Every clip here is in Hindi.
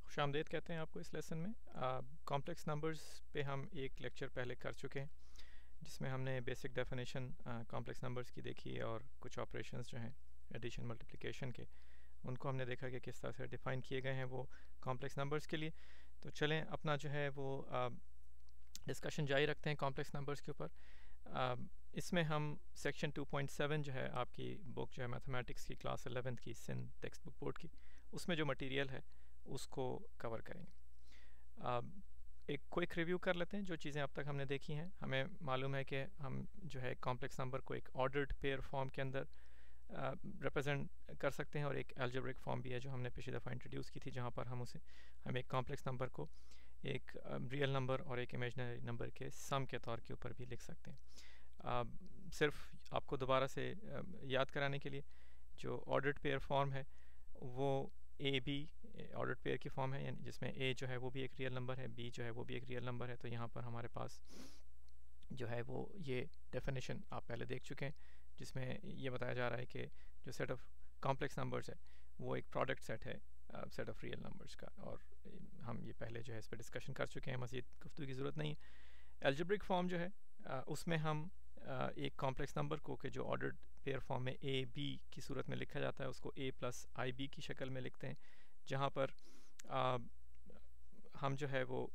खुशामदीद कहते हैं आपको इस लेसन में। कॉम्प्लेक्स नंबर्स पे हम एक लेक्चर पहले कर चुके हैं जिसमें हमने बेसिक डेफिनेशन कॉम्प्लेक्स नंबर्स की देखी और कुछ ऑपरेशंस जो हैं एडिशन मल्टीप्लिकेशन के उनको हमने देखा कि किस तरह से डिफ़ाइन किए गए हैं वो कॉम्प्लेक्स नंबर्स के लिए। तो चलें अपना जो है वो डिस्कशन जारी रखते हैं कॉम्प्लेक्स नंबर्स के ऊपर। इसमें हम सेक्शन 2.7 जो है आपकी बुक जो है मैथमेटिक्स की क्लास 11th की सिंध टेक्स्ट बुक बोर्ड की, उसमें जो मटेरियल है उसको कवर करेंगे। एक क्विक रिव्यू कर लेते हैं जो चीज़ें अब तक हमने देखी हैं। हमें मालूम है कि हम जो है कॉम्प्लेक्स नंबर को एक ऑर्डर्ड पेयर फॉर्म के अंदर रिप्रेजेंट कर सकते हैं और एक अलजेब्रिक फॉर्म भी है जो हमने पिछली दफ़ा इंट्रोड्यूस की थी, जहाँ पर हम एक कॉम्प्लेक्स नंबर को एक रियल नंबर और एक इमेजिनरी नंबर के सम के तौर के ऊपर भी लिख सकते हैं। सिर्फ आपको दोबारा से याद कराने के लिए जो ऑर्डर्ड पेयर फॉर्म है वो ए बी ऑर्डर्ड पेयर की फॉर्म है, यानी जिसमें ए जो है वो भी एक रियल नंबर है, बी जो है वो भी एक रियल नंबर है। तो यहाँ पर हमारे पास जो है वो ये डेफिनेशन आप पहले देख चुके हैं जिसमें ये बताया जा रहा है कि जो सेट ऑफ कॉम्प्लेक्स नंबर्स है वो एक प्रोडक्ट सेट है सेट ऑफ रियल नंबर्स का, और हम ये पहले जो है इस पर डिस्कशन कर चुके हैं, मज़ीद गुफ्तगू की ज़रूरत नहीं है। एल्जेब्रिक फॉर्म जो है उसमें हम एक कॉम्प्लेक्स नंबर को कि जो ऑर्डर्ड पेयर फॉर्म में ए बी की सूरत में लिखा जाता है उसको ए प्लस आई बी की शक्ल में लिखते हैं, जहाँ पर हम जो है वो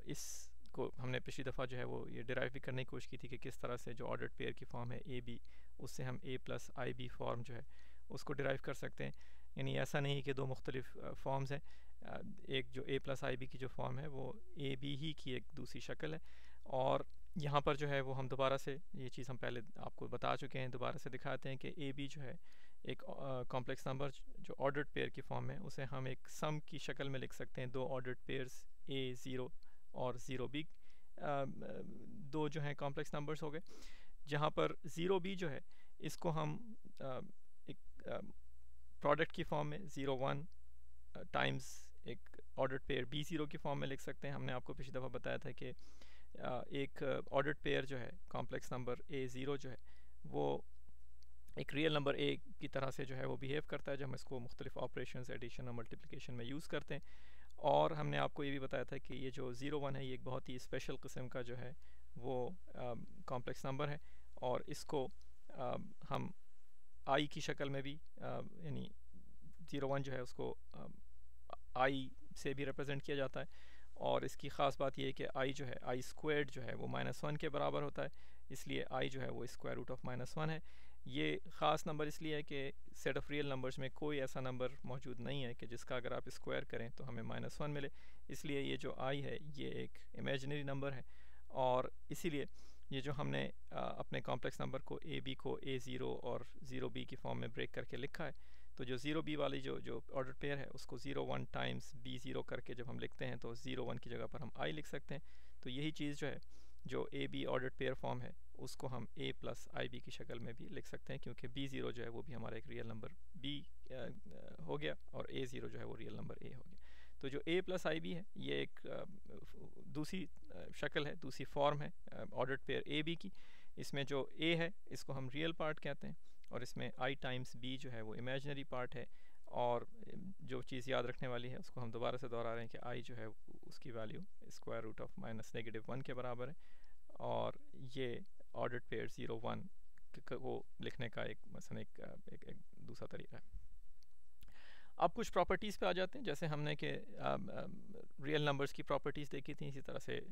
इस को हमने पिछली दफ़ा जो है वो ये डिराइव भी करने की कोशिश की थी कि किस तरह से जो ऑर्डर्ड पेयर की फॉर्म है ए बी, उससे हम ए प्लस आई बी फॉर्म जो है उसको डिराइव कर सकते हैं। यानी ऐसा नहीं कि दो मुख्तलिफ फॉर्म्स हैं, एक जो ए प्लस आई बी की जो फॉर्म है वो ए बी ही की एक दूसरी शक्ल है। और यहाँ पर जो है वो हम दोबारा से ये चीज़ हम पहले आपको बता चुके हैं, दोबारा से दिखाते हैं कि ए बी जो है एक कॉम्प्लेक्स नंबर जो ऑर्डर्ड पेयर की फॉर्म है उसे हम एक सम की शक्ल में लिख सकते हैं। दो ऑर्डर्ड पेयर्स ए ज़ीरो और ज़ीरो बी दो जो हैं कॉम्प्लेक्स नंबर्स हो गए, जहाँ पर ज़ीरो बी जो है इसको हम एक प्रोडक्ट की फॉर्म में ज़ीरो वन टाइम्स एक ऑर्डर्ड पेयर बी ज़ीरो की फॉर्म में लिख सकते हैं। हमने आपको पिछली दफ़ा बताया था कि एक ऑर्डर्ड पेयर जो है कॉम्प्लेक्स नंबर ए ज़ीरो जो है वो एक रियल नंबर ए की तरह से जो है वो बिहेव करता है जब हम इसको मुख्तलिफ ऑपरेशंस एडिशन और मल्टीप्लिकेशन में यूज़ करते हैं। और हमने आपको ये भी बताया था कि ये जो ज़ीरो वन है ये एक बहुत ही स्पेशल किस्म का जो है वो कॉम्प्लेक्स नंबर है, और इसको हम आई की शक्ल में भी यानी ज़ीरो वन जो है उसको आई से भी रिप्रेजेंट किया जाता है। और इसकी ख़ास बात यह है कि आई जो है आई स्क्वायर्ड जो है वो -1 के बराबर होता है, इसलिए आई जो है वो स्क्वायर रूट ऑफ -1 है। ये ख़ास नंबर इसलिए है कि सेट ऑफ रियल नंबर्स में कोई ऐसा नंबर मौजूद नहीं है कि जिसका अगर आप स्क्वायर करें तो हमें -1 मिले, इसलिए ये जो आई है ये एक इमेजिनरी नंबर है। और इसीलिए ये जो हमने अपने कॉम्प्लेक्स नंबर को ए बी को ए ज़ीरो और ज़ीरो बी की फॉर्म में ब्रेक करके लिखा है, तो जो ज़ीरो बी वाली जो ऑर्डर पेयर है उसको zero one times B zero करके जब हम लिखते हैं तो ज़ीरो वन की जगह पर हम आई लिख सकते हैं। तो यही चीज़ जो है जो A B order pair form है उसको हम ए प्लस आई बी की शक्ल में भी लिख सकते हैं, क्योंकि बी ज़ीरो जो है वो भी हमारा एक रियल नंबर बी हो गया और ए ज़ीरो जो है वो रियल नंबर ए हो गया। तो जो ए प्लस आई बी है ये एक दूसरी शक्ल है, दूसरी फॉर्म है ऑर्डर्ड पेयर ए बी की। इसमें जो ए है इसको हम रियल पार्ट कहते हैं और इसमें आई टाइम्स बी जो है वो इमेजिनरी पार्ट है। और जो चीज़ याद रखने वाली है उसको हम दोबारा से दोहरा रहे हैं कि आई जो है उसकी वैल्यू स्क्वायर रूट ऑफ -(-1) के बराबर है, और ये ऑर्डर्ड पेयर ज़ीरो वन को लिखने का एक मसलन एक दूसरा तरीका है। अब कुछ प्रॉपर्टीज़ पे आ जाते हैं, जैसे हमने कि रियल नंबर्स की प्रॉपर्टीज़ देखी थी, इसी तरह से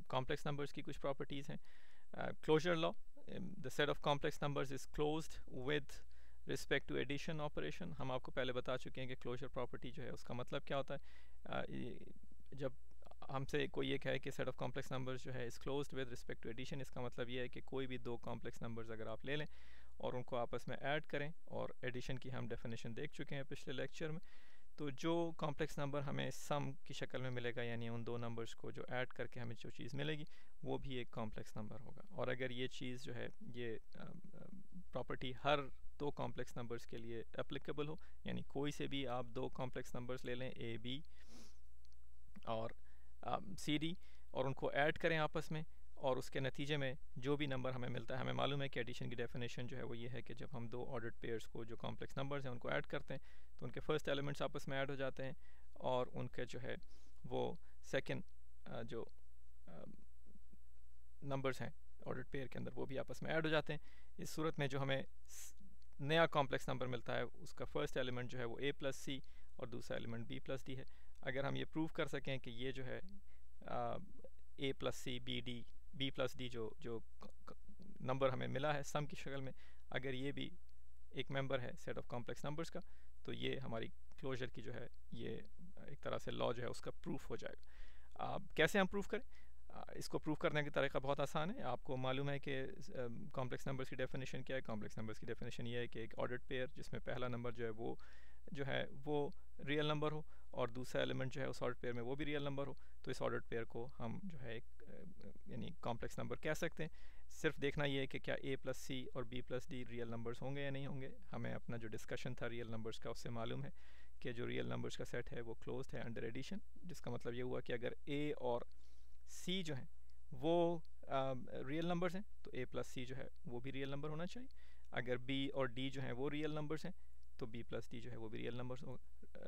कॉम्प्लेक्स नंबर्स की कुछ प्रॉपर्टीज़ हैं। Closure law, the set of complex numbers is closed with respect to addition operation. हम आपको पहले बता चुके हैं कि क्लोजर प्रॉपर्टी जो है उसका मतलब क्या होता है। जब हमसे कोई ये कहे कि सेट ऑफ कॉम्प्लेक्स नंबर्स जो है is closed with respect to addition, इसका मतलब ये है कि कोई भी दो कॉम्प्लेक्स नंबर्स अगर आप ले लें और उनको आपस में ऐड करें, और एडिशन की हम डेफिनेशन देख चुके हैं पिछले लेक्चर में, तो जो कॉम्प्लेक्स नंबर हमें सम की शक्ल में मिलेगा यानी उन दो नंबर्स को जो ऐड करके हमें जो चीज़ मिलेगी वो भी एक कॉम्प्लेक्स नंबर होगा। और अगर ये चीज़ जो है ये प्रॉपर्टी हर दो कॉम्प्लेक्स नंबर्स के लिए एप्लीकेबल हो, यानी कोई से भी आप दो कॉम्प्लेक्स नंबर्स ले लें ए बी और सी डी और उनको ऐड करें आपस में, और उसके नतीजे में जो भी नंबर हमें मिलता है, हमें मालूम है कि एडिशन की डेफिनेशन जो है वो ये है कि जब हम दो ऑर्डर्ड पेयर्स को जो कॉम्प्लेक्स नंबर्स हैं उनको ऐड करते हैं तो उनके फर्स्ट एलिमेंट्स आपस में ऐड हो जाते हैं और उनके जो है वो सेकंड जो नंबर्स हैं ऑर्डर्ड पेयर के अंदर वो भी आपस में ऐड हो जाते हैं। इस सूरत में जो हमें नया कॉम्प्लेक्स नंबर मिलता है उसका फर्स्ट एलिमेंट जो है वो a प्लस सी और दूसरा एलिमेंट b प्लस डी है। अगर हम ये प्रूव कर सकें कि ये जो है a plus C b plus D जो नंबर हमें मिला है सम की शक्ल में, अगर ये भी एक मेंबर है सेट ऑफ कॉम्प्लेक्स नंबर्स का, तो ये हमारी क्लोजर की जो है ये एक तरह से लॉ जो है उसका प्रूफ हो जाएगा। कैसे हम प्रूफ करें? इसको प्रूव करने का तरीका बहुत आसान है। आपको मालूम है कि कॉम्प्लेक्स नंबर्स की डेफिनेशन क्या है। कॉम्प्लेक्स नंबर्स की डेफिनेशन ये है कि एक ऑर्डर्ड पेयर जिसमें पहला नंबर जो है वो रियल नंबर हो और दूसरा एलिमेंट जो है उस ऑर्डर्ड पेयर में वो भी रियल नंबर हो, तो इस ऑर्डर्ड पेयर को हम जो है एक यानी कॉम्प्लेक्स नंबर कह सकते हैं। सिर्फ देखना ये है कि क्या a प्लस सी और b plus D real numbers होंगे या नहीं होंगे। हमें अपना जो डिस्कशन था रियल नंबर्स का उससे मालूम है कि जो रियल नंबर्स का सेट है वो क्लोज्ड है अंडर एडिशन, जिसका मतलब ये हुआ कि अगर a और c जो है वो रियल नंबर्स हैं तो a प्लस सी जो है वो भी रियल नंबर होना चाहिए। अगर b और d जो है वो रियल नंबर्स हैं तो b प्लस डी जो है वो भी रियल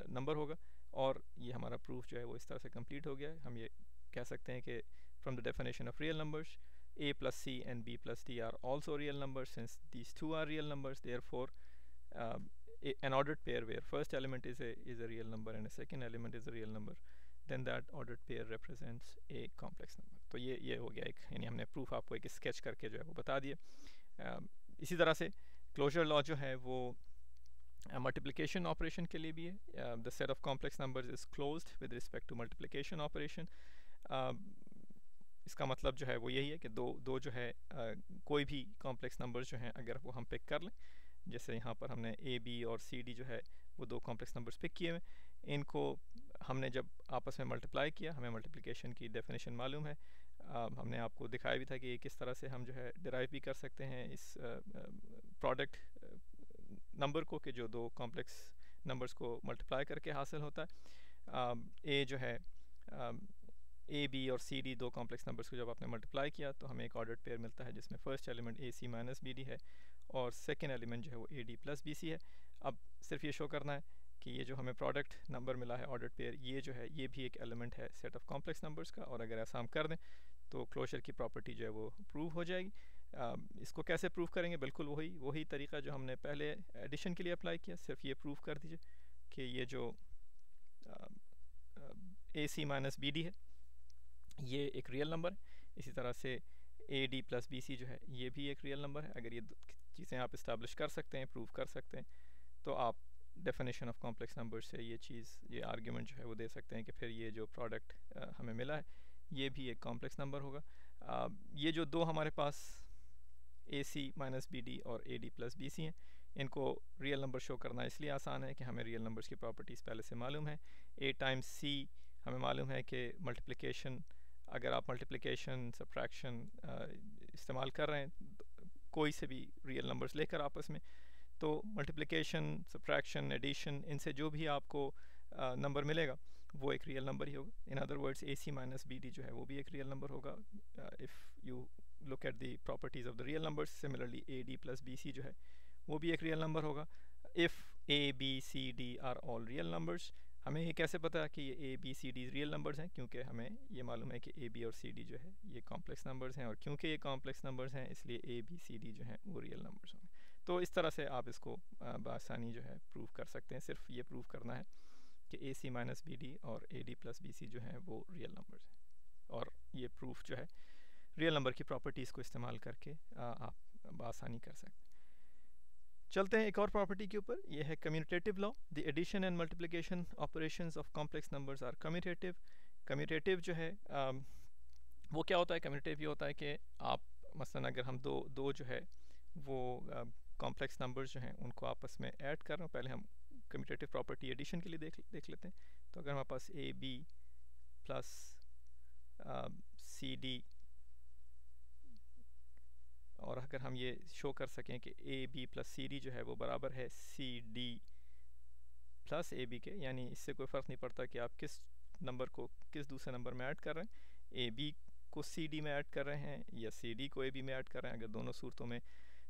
नंबर होगा। और ये हमारा प्रूफ जो है वो इस तरह से कंप्लीट हो गया है। हम ये कह सकते हैं कि from the definition of real numbers a plus c and b plus d are also real numbers. Since these two are real numbers, therefore an ordered pair where first element is a real number and a second element is a real number, then that ordered pair represents a complex number. तो ये हो गया एक, यानी हमने प्रूफ आपको एक स्केच करके जो है वो बता दिए। इसी तरह से क्लोजर लॉ जो है वो मल्टीप्लिकेशन ऑपरेशन के लिए भी है। The set of complex numbers is closed with respect to multiplication operation. इसका मतलब जो है वो यही है कि दो जो है कोई भी कॉम्प्लेक्स नंबर्स जो हैं अगर वो हम पिक कर लें, जैसे यहाँ पर हमने ए बी और सी डी जो है वो दो कॉम्प्लेक्स नंबर्स पिक किए हुए, इनको हमने जब आपस में मल्टीप्लाई किया, हमें मल्टीप्लिकेशन की डेफिनेशन मालूम है। हमने आपको दिखाया भी था कि किस तरह से हम जो है डिराइव भी कर सकते हैं इस प्रोडक्ट नंबर को, कि जो दो कॉम्प्लेक्स नंबर्स को मल्टीप्लाई करके हासिल होता है। ए जो है ए बी और सी डी दो कॉम्प्लेक्स नंबर्स को जब आपने मल्टीप्लाई किया तो हमें एक ऑर्डर्ड पेयर मिलता है जिसमें first element A C minus B D है और सेकेंड एलिमेंट जो है वो A D plus B C है। अब सिर्फ ये शो करना है कि ये जो हमें प्रोडक्ट नंबर मिला है ऑर्डर्ड पेयर, ये जो है ये भी एक एलिमेंट है सेट ऑफ कॉम्प्लेक्स नंबर्स का, और अगर ऐसा हम कर दें तो क्लोजर की प्रॉपर्टी जो है वो प्रूव हो जाएगी। इसको कैसे प्रूव करेंगे? बिल्कुल वही तरीका जो हमने पहले एडिशन के लिए अप्लाई किया, सिर्फ ये प्रूव कर दीजिए कि ये जो A C minus B D है ये एक रियल नंबर है। इसी तरह से A D plus B C जो है ये भी एक रियल नंबर है। अगर ये चीज़ें आप इस्टेब्लिश कर सकते हैं, प्रूव कर सकते हैं, तो आप डेफिनेशन ऑफ कॉम्प्लेक्स नंबर से ये आर्ग्यूमेंट जो है वो दे सकते हैं कि फिर ये जो प्रोडक्ट हमें मिला है ये भी एक कॉम्प्लेक्स नंबर होगा। ये जो दो हमारे पास A C minus B D और A D plus B C हैं, इनको रियल नंबर शो करना इसलिए आसान है कि हमें रियल नंबर्स की प्रॉपर्टीज़ पहले से मालूम है। ए टाइम्स सी हमें मालूम है कि मल्टीप्लिकेशन, अगर आप मल्टीप्लिकेशन सब्ट्रैक्शन इस्तेमाल कर रहे हैं कोई से भी रियल नंबर्स लेकर आपस में, तो मल्टीप्लिकेशन सब्ट्रैक्शन एडिशन इनसे जो भी आपको नंबर मिलेगा वो एक रियल नंबर ही होगा। In other words A C minus B D जो है वो भी एक रियल नंबर होगा if you look at the properties of the real numbers. Similarly A D plus B C जो है वो भी एक रियल नंबर होगा if A B C D are all real numbers. हमें ये कैसे पता है कि ये A B C D real numbers हैं? क्योंकि हमें ये मालूम है कि ए बी और सी डी जो है ये कॉम्प्लेक्स नंबर्स हैं, और क्योंकि ये कॉम्प्लेक्स नंबर्स हैं इसलिए ए बी सी डी जो हैं वो रियल नंबर्स होंगे। तो इस तरह से आप इसको बआसानी जो है प्रूव कर सकते हैं। सिर्फ ये प्रूव करना है कि A C minus B D और A D plus B C जो हैं वो रियल नंबर्स हैं, और ये प्रूफ जो है रियल नंबर की प्रॉपर्टीज़ को इस्तेमाल करके आप बआसानी कर सकते हैं। चलते हैं एक और प्रॉपर्टी के ऊपर, ये है commutative law. The addition and multiplication operations of complex numbers are commutative. Commutative जो है वो क्या होता है? कम्यूटेटिव ये होता है कि आप मसलन अगर हम दो जो है वो कॉम्प्लेक्स नंबर्स जो हैं उनको आपस में ऐड कर रहे हो, पहले हम कम्यूटेटिव प्रॉपर्टी एडिशन के लिए देख लेते हैं। तो अगर हमारे पास A B plus C D, और अगर हम ये शो कर सकें कि A B plus C D जो है वो बराबर है C D plus A B के, यानी इससे कोई फ़र्क नहीं पड़ता कि आप किस नंबर को किस दूसरे नंबर में ऐड कर रहे हैं, ए बी को सी डी में ऐड कर रहे हैं या सी डी को ए बी में ऐड कर रहे हैं। अगर दोनों सूरतों में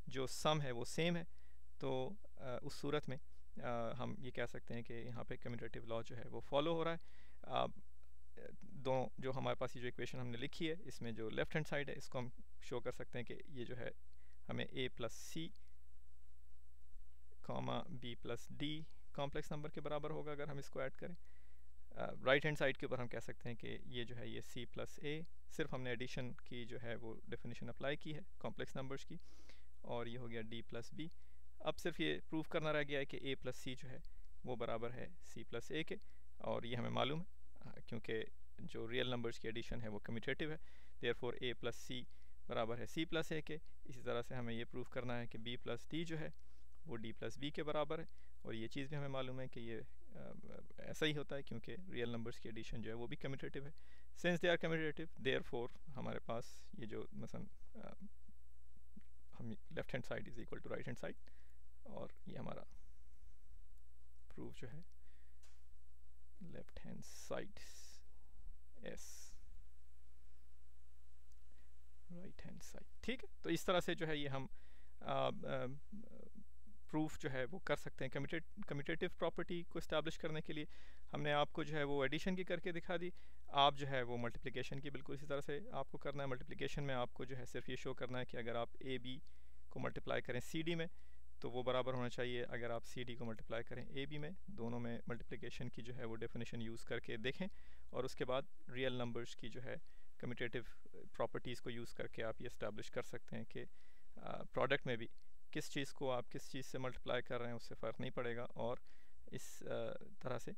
जो सम है वो सेम है तो उस सूरत में हम ये कह सकते हैं कि यहाँ पे कम्यूटेटिव लॉ जो है वो फॉलो हो रहा है। दो जो हमारे पास ये जो इक्वेशन हमने लिखी है, इसमें जो लेफ्ट हैंड साइड है इसको हम शो कर सकते हैं कि ये जो है हमें a plus C comma b plus D complex number के बराबर होगा अगर हम इसको ऐड करें। राइट हैंड साइड के ऊपर हम कह सकते हैं कि ये जो है ये c प्लस a, सिर्फ हमने एडिशन की जो है वो डेफिनेशन अप्लाई की है कॉम्प्लेक्स नंबर्स की, और ये हो गया d प्लस b। अब सिर्फ ये प्रूव करना रह गया है कि a प्लस सी जो है वो बराबर है c प्लस a के, और ये हमें मालूम है क्योंकि जो रियल नंबर्स की एडिशन है वो कम्यूटेटिव है, देयरफॉर a प्लस सी बराबर है c प्लस a के। इसी तरह से हमें ये प्रूव करना है कि b प्लस d जो है वो d प्लस b के बराबर है, और ये चीज़ भी हमें मालूम है कि ये ऐसा ही होता है क्योंकि रियल नंबर्स की एडिशन जो है वो भी कम्यूटेटिव है। Since they are commutative therefore हमारे पास ये जो मसलन हम left hand side is equal to right hand side, और ये हमारा प्रूफ जो है left hand side as right hand side. ठीक है, तो इस तरह से जो है ये हम प्रूफ जो है वो कर सकते हैं। कम्यूटेटिव प्रॉपर्टी को इस्टेब्लिश करने के लिए हमने आपको जो है वो एडिशन की करके दिखा दी, आप जो है वो मल्टीप्लिकेशन की बिल्कुल इसी तरह से आपको करना है। मल्टीप्लिकेशन में आपको जो है सिर्फ ये शो करना है कि अगर आप ए बी को मल्टीप्लाई करें सी डी में तो वो बराबर होना चाहिए अगर आप सी डी को मल्टीप्लाई करें ए बी में। दोनों में मल्टीप्लिकेशन की जो है वो डेफिनेशन यूज़ करके देखें, और उसके बाद रियल नंबर्स की जो है कम्यूटेटिव प्रॉपर्टीज़ को यूज़ करके आप ये इस्टेब्लिश कर सकते हैं कि प्रोडक्ट में भी किस चीज़ को आप किस चीज़ से मल्टीप्लाई कर रहे हैं उससे फ़र्क नहीं पड़ेगा, और इस तरह से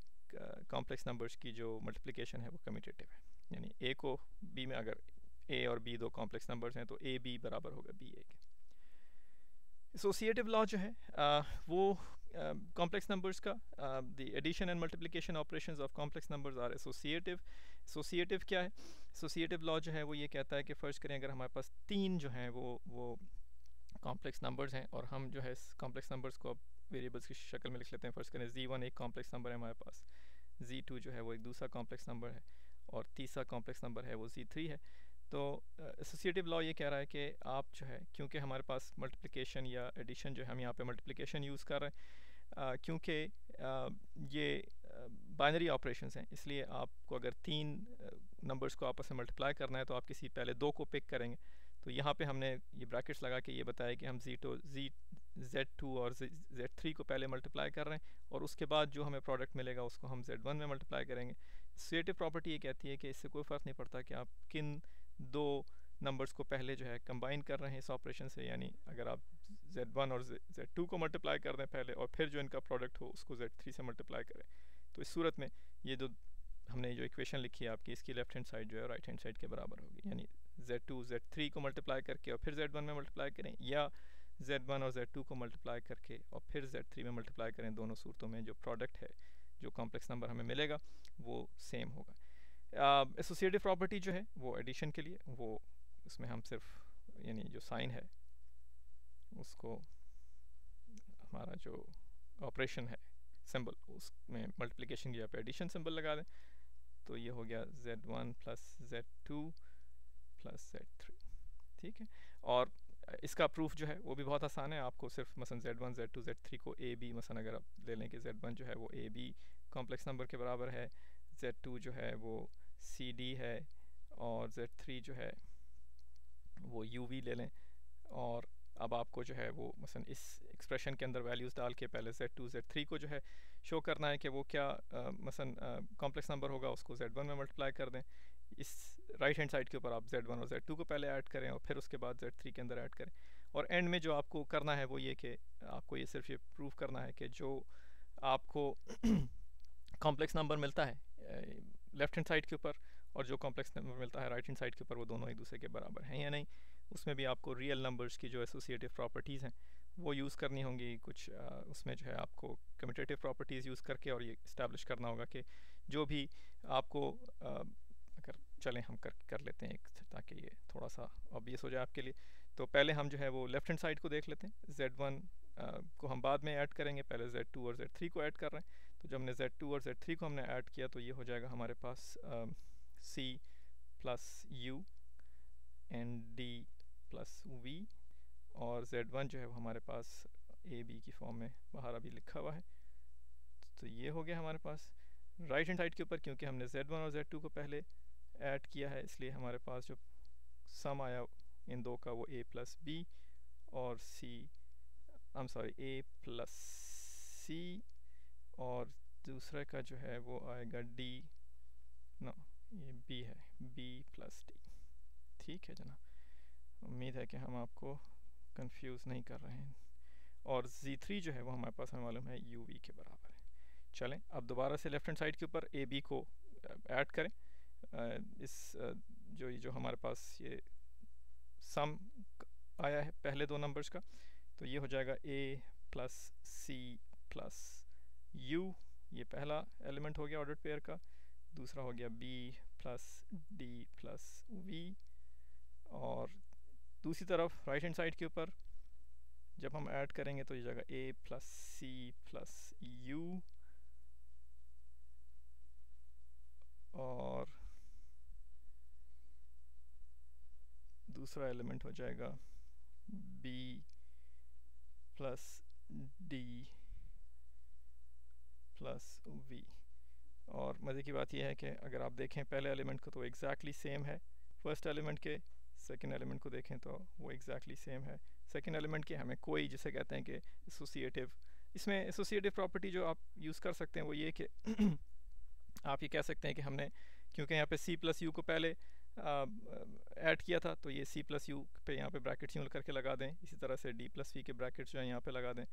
कॉम्प्लेक्स नंबर्स की जो मल्टीप्लिकेशन है वो कम्यूटेटिव है। यानी ए को बी में, अगर ए और बी दो कॉम्प्लेक्स नंबर्स हैं तो ए बी बराबर होगा बी ए के। एसोसिएटिव लॉ जो है वो कॉम्प्लेक्स नंबर्स का the addition and multiplication operations of complex numbers are associative. Associative क्या है? एसोसिएटिव लॉ जो है वो ये कहता है कि फ़र्ज़ करें अगर हमारे पास तीन जो हैं वो कॉम्प्लेक्स नंबर्स हैं, और हम जो है इस कॉम्प्लेक्स नंबर्स को अब वेरिएबल्स की शक्ल में लिख लेते हैं। फ़र्ज़ करें z1 एक कॉम्प्लेक्स नंबर है हमारे पास, z2 जो है वो एक दूसरा कॉम्प्लेक्स नंबर है, और तीसरा कॉम्प्लेक्स नंबर है वो z3 है। तो एसोसिएटिव लॉ ये कह रहा है कि आप जो है, क्योंकि हमारे पास मल्टीप्लिकेशन या एडिशन जो है हम यहाँ पे मल्टीप्लिकेशन यूज़ कर रहे हैं, क्योंकि ये बाइनरी ऑपरेशंस हैं, इसलिए आपको अगर तीन नंबर्स को आपस में मल्टीप्लाई करना है तो आप किसी पहले दो को पिक करेंगे। तो यहाँ पे हमने ये ब्रैकेट्स लगा के ये बताया कि हम z2 और z3 को पहले मल्टीप्लाई कर रहे हैं, और उसके बाद जो हमें प्रोडक्ट मिलेगा उसको हम z1 में मल्टीप्लाई करेंगे। एसोसिएटिव प्रॉपर्टी ये कहती है कि इससे कोई फ़र्क नहीं पड़ता कि आप किन दो नंबर्स को पहले जो है कंबाइन कर रहे हैं इस ऑपरेशन से, यानी अगर आप z1 और z2 को मल्टीप्लाई कर दें पहले और फिर जो इनका प्रोडक्ट हो उसको z3 से मल्टीप्लाई करें, तो इस सूरत में ये जो हमने जो इक्वेशन लिखी है आपकी, इसकी लेफ्ट हैंड साइड जो है राइट हैंड साइड के बराबर होगी। यानी z2 z3 को मल्टीप्लाई करके और फिर z1 में मल्टीप्लाई करें, या z1 और z2 को मल्टीप्लाई करके और फिर z3 में मल्टीप्लाई करें, दोनों सूरतों में जो प्रोडक्ट है, जो कॉम्प्लेक्स नंबर हमें मिलेगा वो सेम होगा। एसोसिएटिव प्रॉपर्टी जो है वो एडिशन के लिए, वो उसमें हम सिर्फ यानी जो साइन है उसको, हमारा जो ऑपरेशन है सिंबल, उसमें मल्टीप्लिकेशन की जगह पे एडिशन सिंबल लगा दें, तो ये हो गया z1 plus z2 plus z3। ठीक है, और इसका प्रूफ जो है वो भी बहुत आसान है। आपको सिर्फ मसलन z1 z2 z3 को a b, मसलन अगर आप ले लें कि z1 जो है वो a b कॉम्प्लेक्स नंबर के बराबर है, z2 जो है वो c d है, और z3 जो है वो u v ले लें, और अब आपको जो है वो मसलन इस एक्सप्रेशन के अंदर वैल्यूज़ डाल के पहले z2 z3 को जो है शो करना है कि वो क्या मसलन कॉम्प्लेक्स नंबर होगा, उसको z1 में मल्टीप्लाई कर दें। इस राइट हैंड साइड के ऊपर आप z1 और z2 को पहले ऐड करें और फिर उसके बाद z3 के अंदर ऐड करें, और एंड में जो आपको करना है वो ये कि आपको ये सिर्फ ये प्रूव करना है कि जो आपको कॉम्प्लेक्स नंबर मिलता है लेफ्ट हैंड साइड के ऊपर और जो कॉम्प्लेक्स नंबर मिलता है राइट हैंड साइड के ऊपर, वो दोनों एक दूसरे के बराबर हैं या नहीं। उसमें भी आपको रियल नंबर्स की जो एसोसिएटिव प्रॉपर्टीज़ हैं वो यूज़ करनी होंगी कुछ, उसमें जो है आपको कम्यूटेटिव प्रॉपर्टीज़ यूज़ करके और ये इस्टेब्लिश करना होगा कि जो भी आपको अगर चलें हम कर लेते हैं एक, ताकि ये थोड़ा सा ऑब्वियस हो जाए आपके लिए। तो पहले हम जो है वो लेफ्ट हैंड साइड को देख लेते हैं। z1 को हम बाद में ऐड करेंगे, पहले z2 और z3 को ऐड कर रहे हैं। तो जब हमने z2 और z3 को हमने ऐड किया तो ये हो जाएगा हमारे पास c plus u and d plus v, और z1 जो है वो हमारे पास a b की फॉर्म में बाहर अभी लिखा हुआ है, तो ये हो गया हमारे पास। राइट हैंड साइड के ऊपर क्योंकि हमने Z1 और Z2 को पहले ऐड किया है, इसलिए हमारे पास जो सम आया इन दो का वो A प्लस बी और A प्लस सी, और दूसरे का जो है वो आएगा D, नो ये B है, B प्लस D। ठीक है जना, उम्मीद है कि हम आपको कंफ्यूज नहीं कर रहे हैं। और Z3 जो है वो हमारे पास हमें मालूम है UV के बराबर है। चलें अब दोबारा से लेफ्ट हैंड साइड के ऊपर AB को ऐड करें। इस जो हमारे पास ये सम आया है पहले दो नंबर्स का, तो ये हो जाएगा A plus C plus U, ये पहला एलिमेंट हो गया ऑर्डर्ड पेयर का। दूसरा हो गया B plus D plus V, और दूसरी तरफ राइट हैंड साइड के ऊपर जब हम ऐड करेंगे तो ये जाएगा A plus C plus U, और दूसरा एलिमेंट हो जाएगा B plus D plus V। और मज़े की बात यह है कि अगर आप देखें पहले एलिमेंट को तो एग्जैक्टली सेम है फर्स्ट एलिमेंट के, सेकंड एलिमेंट को देखें तो वो एग्जैक्टली सेम है सेकंड एलिमेंट के। हमें कोई जिसे कहते हैं कि एसोसिएटिव, इसमें एसोसिएटिव प्रॉपर्टी जो आप यूज़ कर सकते हैं वो ये कि आप ये कह सकते हैं कि हमने क्योंकि यहाँ पे C प्लस यू को पहले ऐड किया था, तो ये C प्लस यू पे यहाँ पे ब्रैकेट्स यूँ करके लगा दें। इसी तरह से D प्लस वी के ब्रैकेट्स जो है यहाँ पे लगा दें।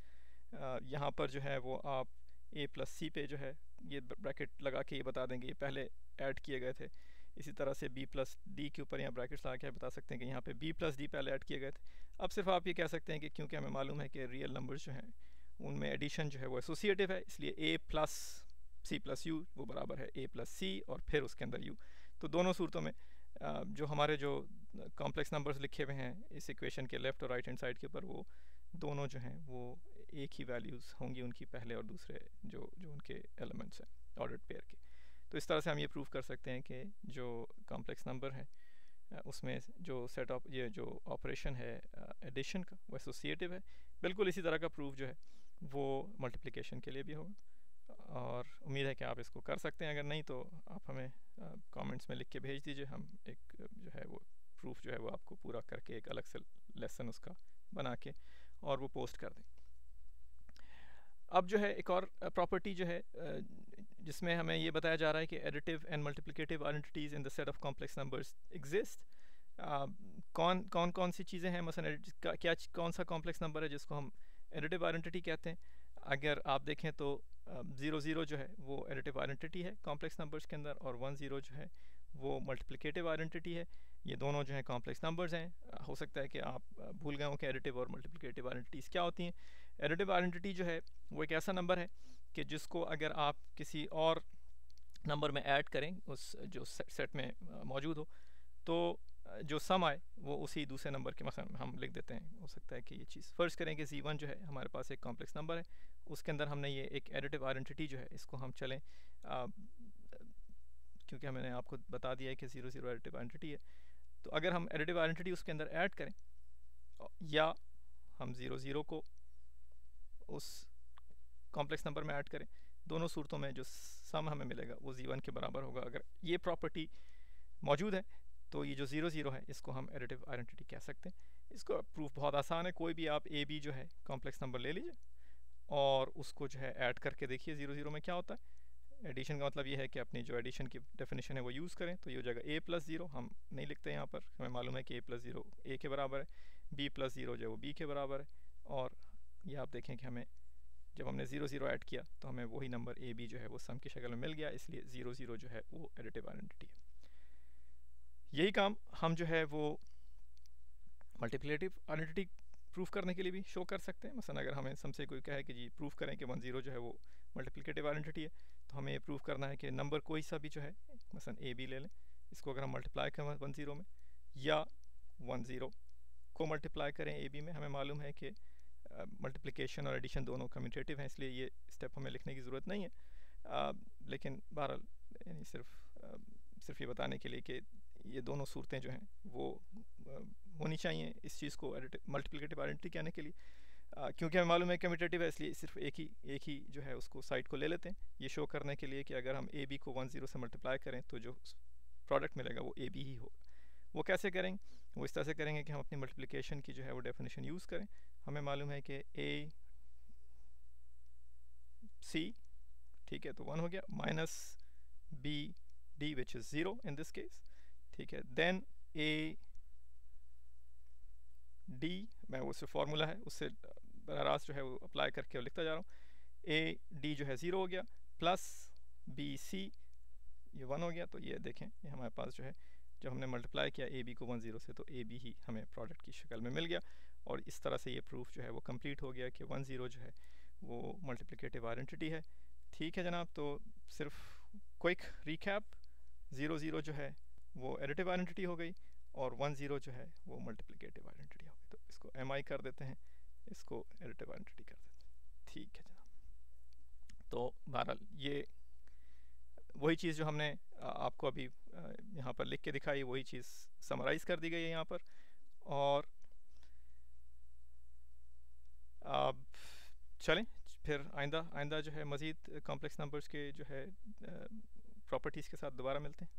यहाँ पर जो है वो आप A प्लस सी पे जो है ये ब्रैकेट लगा के ये बता देंगे ये पहले ऐड किए गए थे। इसी तरह से B प्लस डी के ऊपर यहाँ ब्रैकेट्स लगा के बता सकते हैं कि यहाँ पे B प्लस डी पहले ऐड किए गए थे। अब सिर्फ आप ये कह सकते हैं कि क्योंकि हमें मालूम है कि रियल नंबर्स जो हैं उनमें एडिशन जो है वो एसोसिएटिव है, इसलिए A plus C plus U वो बराबर है A प्लस सी और फिर उसके अंदर U। तो दोनों सूरतों में जो हमारे जो कॉम्प्लेक्स नंबर्स लिखे हुए हैं इस इक्वेशन के लेफ़्ट और राइट हैंड साइड के ऊपर, वो दोनों जो हैं वो एक ही वैल्यूज़ होंगी उनकी, पहले और दूसरे जो उनके एलिमेंट्स हैं ऑर्डर्ड पेयर के। तो इस तरह से हम ये प्रूव कर सकते हैं कि जो कॉम्प्लेक्स नंबर है उसमें जो सेट ऑफ ये जो ऑपरेशन है एडिशन का वो एसोसिएटिव है। बिल्कुल इसी तरह का प्रूफ जो है वो मल्टीप्लिकेशन के लिए भी होगा, और उम्मीद है कि आप इसको कर सकते हैं। अगर नहीं तो आप हमें कमेंट्स में लिख के भेज दीजिए, हम एक जो है वो प्रूफ जो है वो आपको पूरा करके एक अलग से लेसन उसका बना के और वो पोस्ट कर दें। अब जो है एक और प्रॉपर्टी जो है जिसमें हमें ये बताया जा रहा है कि additive and multiplicative identities in the set of complex numbers exist. कौन सी चीज़ें हैं, मसलन क्या कौन सा कॉम्प्लेक्स नंबर है जिसको हम एडिटिव आइडेंटिटी कहते हैं। अगर आप देखें तो 0 जो है वो एडिटिव आइडेंटिटी है कॉम्प्लेक्स नंबर्स के अंदर, और 1 0 जो है वो मल्टीप्लिकेटिव आइडेंटिटी है। ये दोनों जो हैं कॉम्प्लेक्स नंबर्स हैं। हो सकता है कि आप भूल गए हो कि एडिटिव और मल्टीप्लिकेटिव आइडेंटिटीज़ क्या होती हैं। एडिटिव आइडेंटिटी जो है वो एक ऐसा नंबर है कि जिसको अगर आप किसी और नंबर में ऐड करें उस जो सेट में मौजूद हो, तो जो सम आए वो उसी दूसरे नंबर के, मसलन हम लिख देते हैं, हो सकता है कि ये चीज़ फ़र्ज़ करें कि Z1 जो है हमारे पास एक कॉम्प्लेक्स नंबर है, उसके अंदर हमने ये एक एडिटिव आइडेंटिटी जो है इसको हम चलें क्योंकि मैंने आपको बता दिया है कि 0 0 एडिटिव आइडेंटिटी है, तो अगर हम एडिटिव आइडेंटिटी उसके अंदर ऐड करें या हम 0 0 को उस कॉम्प्लेक्स नंबर में ऐड करें, दोनों सूरतों में जो सम हमें मिलेगा वो Z1 के बराबर होगा। अगर ये प्रॉपर्टी मौजूद है तो ये जो 0 0 है इसको हम एडिटिव आइडेंटिटी कह सकते हैं। इसको प्रूफ बहुत आसान है, कोई भी आप AB जो है कॉम्प्लेक्स नंबर ले लीजिए और उसको जो है ऐड करके देखिए 0 0 में क्या होता है। एडिशन का मतलब ये है कि अपनी जो एडिशन की डेफिनेशन है वो यूज़ करें, तो ये हो जाएगा A प्लस 0, हम नहीं लिखते यहाँ पर, हमें मालूम है कि A प्लस 0 A के बराबर है, B प्लस 0 जो है वो B के बराबर है, और ये आप देखें कि हमें जब हमने 0 0 ऐड किया तो हमें वही नंबर AB जो है वो सम की शक्ल में मिल गया, इसलिए 0 0 जो है वो एडिटिव आइडेंटिटी है। यही काम हम जो है वो मल्टीप्लिकेटिव आइडेंटिटी प्रूफ करने के लिए भी शो कर सकते हैं। मसलन अगर हमें हमसे कोई कहे कि जी प्रूफ करें कि 1 0 जो है वो मल्टीप्लिकेटिव आइडेंटिटी है, तो हमें ये प्रूफ करना है कि नंबर कोई सा भी जो है, मसलन AB ले लें, इसको अगर हम मल्टीप्लाई करें 1 0 में या 1 0 को मल्टीप्लाई करें AB में, हमें मालूम है कि मल्टीप्लिकेशन और एडिशन दोनों कम्यूटेटिव हैं, इसलिए ये स्टेप हमें लिखने की ज़रूरत नहीं है। लेकिन बहरहाल यानी सिर्फ ये बताने के लिए कि ये दोनों सूरतें जो हैं वो होनी चाहिए इस चीज़ को मल्टीप्लिकेटिव आइडेंटिटी कहने के लिए। क्योंकि हमें मालूम है कम्यूटेटिव है, इसलिए सिर्फ एक ही जो है उसको साइड को ले लेते हैं, ये शो करने के लिए कि अगर हम ए बी को 10 से मल्टीप्लाई करें तो जो प्रोडक्ट मिलेगा वो ए बी ही होगा। वो कैसे करेंगे? वो इस तरह से करेंगे कि हम अपनी मल्टीप्लिकेशन की जो है वो डेफिनेशन यूज़ करें। हमें मालूम है कि ए सी, ठीक है, तो 1 हो गया, minus B D which is 0 in this case, ठीक है, देन ए डी, मैं वो सिर्फ फार्मूला है उससे बराराज जो है वो अप्लाई करके और लिखता जा रहा हूँ, ए डी जो है 0 हो गया, प्लस बी सी ये 1 हो गया। तो ये देखें, ये हमारे पास जो है जब हमने मल्टीप्लाई किया ए बी को 10 से, तो ए बी ही हमें प्रोडक्ट की शक्ल में मिल गया। और इस तरह से ये प्रूफ जो है वो कंप्लीट हो गया कि 10 जो है वो मल्टीप्लिकेटिव आइडेंटिटी है। ठीक है जनाब, तो सिर्फ क्विक रिकैप, 0 जो है वो एडिटिव आइडेंटिटी हो गई और 10 जो है वो मल्टीप्लिकेटिव आइडेंटिटी हो गई। तो इसको एम आई कर देते हैं, इसको एडिटिव आइडेंटिटी कर देते हैं। ठीक है जनाब, तो बहरहाल ये वही चीज़ जो हमने आपको अभी यहाँ पर लिख के दिखाई, वही चीज़ समराइज़ कर दी गई है यहाँ पर। और अब चलें फिर आइंदा जो है मज़ीद कॉम्प्लेक्स नंबर्स के जो है प्रॉपर्टीज़ के साथ दोबारा मिलते हैं।